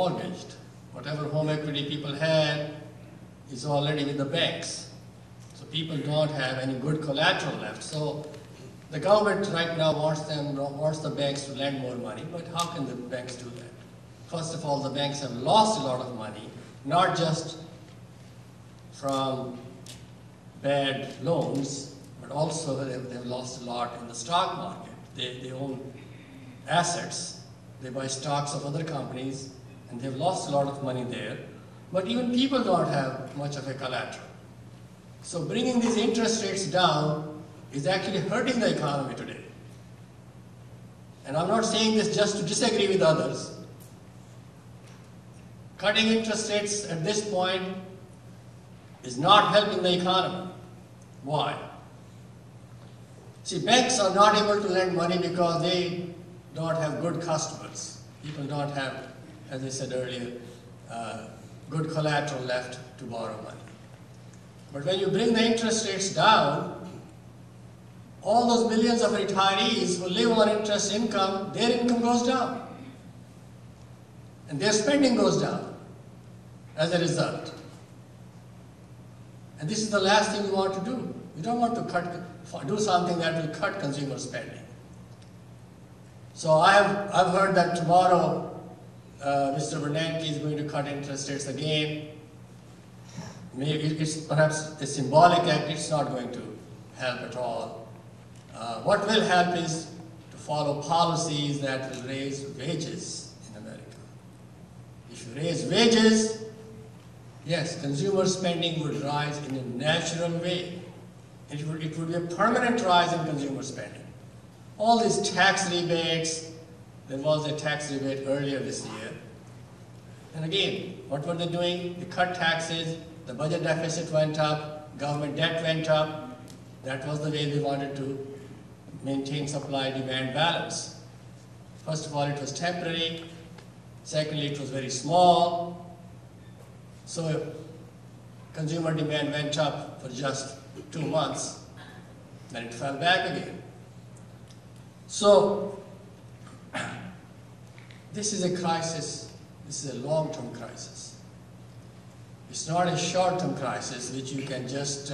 mortgaged. Whatever home equity people had is already with the banks. So people don't have any good collateral left. So the government right now wants the banks to lend more money, but how can the banks do that? First of all, the banks have lost a lot of money, not just from bad loans, but also they've lost a lot in the stock market. They own assets, they buy stocks of other companies, and they've lost a lot of money there. But even people don't have much of a collateral. So bringing these interest rates down is actually hurting the economy today. And I'm not saying this just to disagree with others. Cutting interest rates at this point is not helping the economy. Why? See, banks are not able to lend money because they don't have good customers. People don't have, as I said earlier, good collateral left to borrow money. But when you bring the interest rates down, all those millions of retirees who live on interest income, their income goes down. And their spending goes down as a result. And this is the last thing we want to do. We don't want to do something that will cut consumer spending. So I've heard that tomorrow Mr. Bernanke is going to cut interest rates again. Maybe it's perhaps a symbolic act. It's not going to help at all. What will help is to follow policies that will raise wages in America. If you raise wages, yes, consumer spending would rise in a natural way. It would be a permanent rise in consumer spending. All these tax rebates, there was a tax rebate earlier this year. And again, what were they doing? They cut taxes, the budget deficit went up, government debt went up. That was the way they wanted to maintain supply-demand balance. First of all, it was temporary. Secondly, it was very small. So consumer demand went up for just 2 months, then it fell back again. So this is a crisis. This is a long-term crisis. It's not a short-term crisis which you can just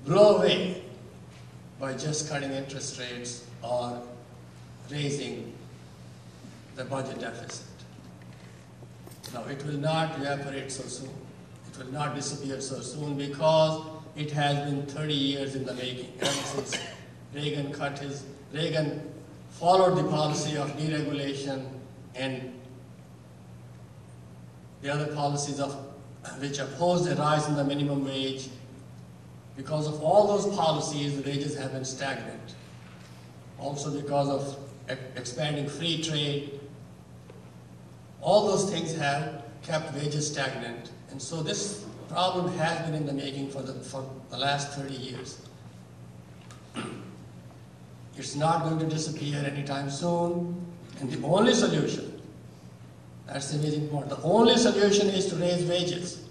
blow away by just cutting interest rates or raising the budget deficit. Now, it will not evaporate so soon. It will not disappear so soon because it has been 30 years in the making. Ever since Reagan followed the policy of deregulation and the other policies which opposed a rise in the minimum wage. Because of all those policies, the wages have been stagnant. Also because of expanding free trade, all those things have kept wages stagnant. And so this problem has been in the making for the last 30 years. It's not going to disappear anytime soon. And the only solution, that's the amazing part, the only solution is to raise wages.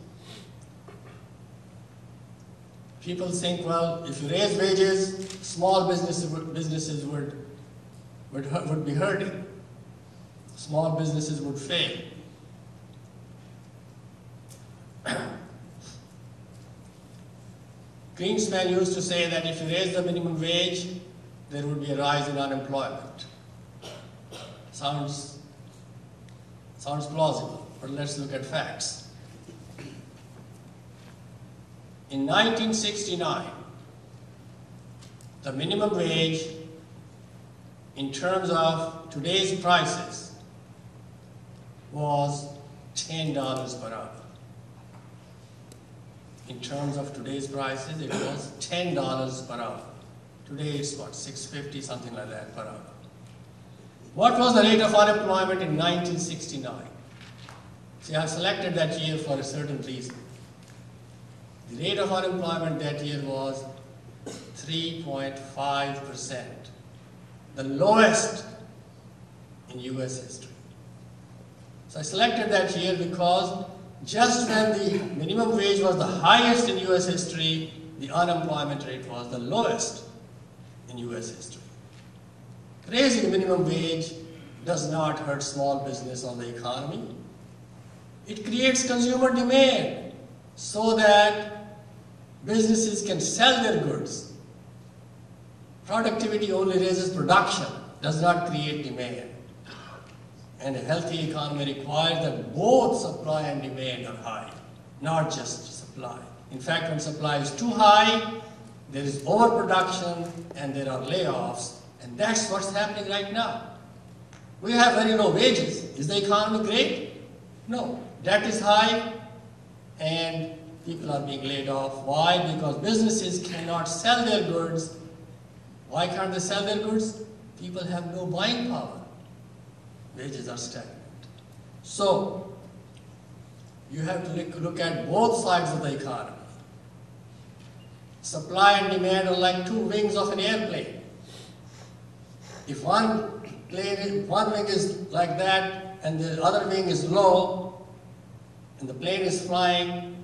People think, well, if you raise wages, small businesses would be hurting. Small businesses would fail. Greenspan used to say that if you raise the minimum wage, there would be a rise in unemployment. Sounds plausible, but let's look at facts. In 1969, the minimum wage in terms of today's prices was $10 per hour. In terms of today's prices, it was $10 per hour. Today it's what, $6.50, something like that per hour. What was the rate of unemployment in 1969? See, I selected that year for a certain reason. The rate of unemployment that year was 3.5%, the lowest in US history. So I selected that year because just when the minimum wage was the highest in US history, the unemployment rate was the lowest in US history. Raising the minimum wage does not hurt small business or the economy. It creates consumer demand so that businesses can sell their goods. Productivity only raises production, does not create demand. And a healthy economy requires that both supply and demand are high, not just supply. In fact, when supply is too high, there is overproduction and there are layoffs, and that's what's happening right now. We have very low wages. Is the economy great? No. Debt is high and people are being laid off. Why? Because businesses cannot sell their goods. Why can't they sell their goods? People have no buying power. Wages are stagnant. So, you have to look at both sides of the economy. Supply and demand are like two wings of an airplane. If one wing is like that and the other wing is low and the plane is flying,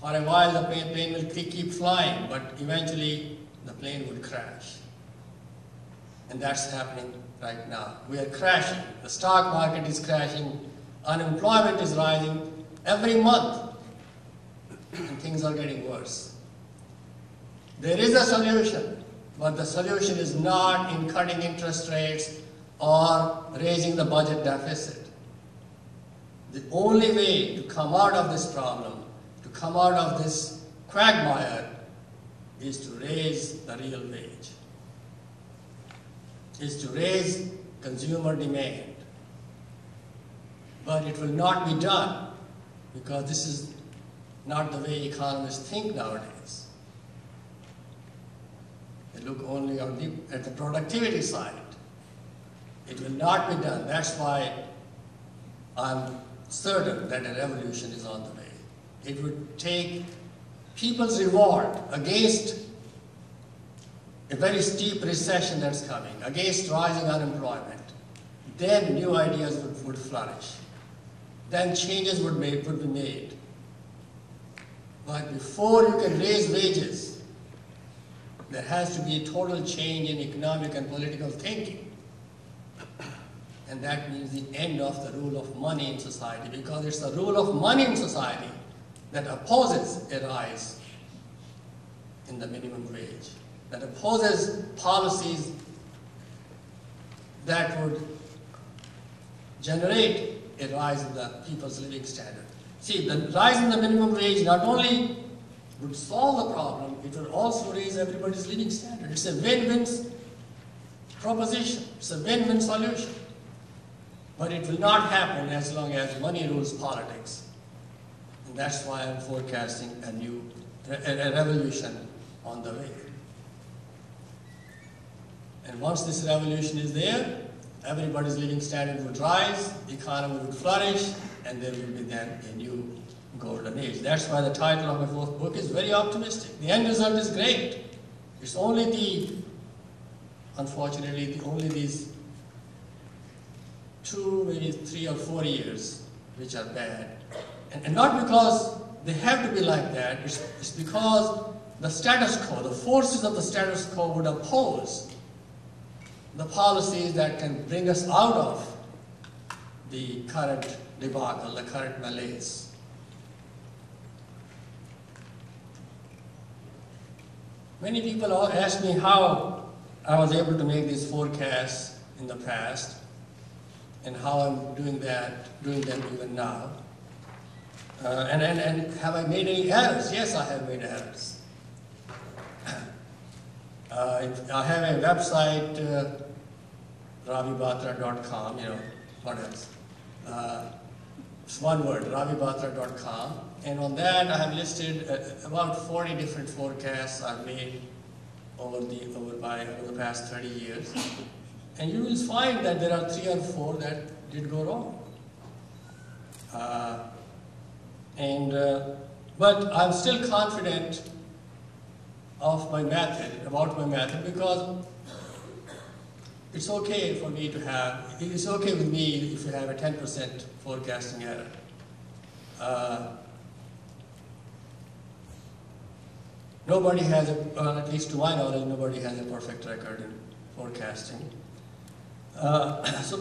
for a while the plane will keep flying, but eventually the plane will crash. And that's happening right now. We are crashing. The stock market is crashing. Unemployment is rising every month. And things are getting worse. There is a solution, but the solution is not in cutting interest rates or raising the budget deficit. The only way to come out of this problem, to come out of this quagmire, is to raise the real wage, is to raise consumer demand. But it will not be done because this is not the way economists think nowadays. They look only at the productivity side. It will not be done. That's why I'm certain that a revolution is on the way. It would take people's revolt against a very steep recession that's coming, against rising unemployment. Then new ideas would flourish. Then changes would be made. But before you can raise wages, there has to be a total change in economic and political thinking. And that means the end of the rule of money in society, because it's the rule of money in society that opposes a rise in the minimum wage, that opposes policies that would generate a rise in the people's living standard. See, the rise in the minimum wage not only would solve the problem, it will also raise everybody's living standard. It's a win-win proposition. It's a win-win solution. But it will not happen as long as money rules politics. And that's why I'm forecasting a revolution on the way. And once this revolution is there, everybody's living standard would rise, the economy would flourish, and there will be then a new golden age. That's why the title of my fourth book is very optimistic. The end result is great. It's only unfortunately, only these 2, maybe 3 or 4 years which are bad. And not because they have to be like that, it's because the status quo, the forces of the status quo would oppose the policies that can bring us out of the current debacle, the current malaise. Many people ask me how I was able to make these forecasts in the past and how I'm doing them even now. And have I made any errors? Yes, I have made errors. I have a website, ravibatra.com, what else? It's one word, ravibatra.com. And on that, I have listed about 40 different forecasts I've made over the past 30 years. And you will find that there are 3 or 4 that did go wrong. But I'm still confident of my method, about my method, because it's okay for me to have, it's okay with me if you have a 10% forecasting error. Nobody has, at least to my knowledge, nobody has a perfect record in forecasting. So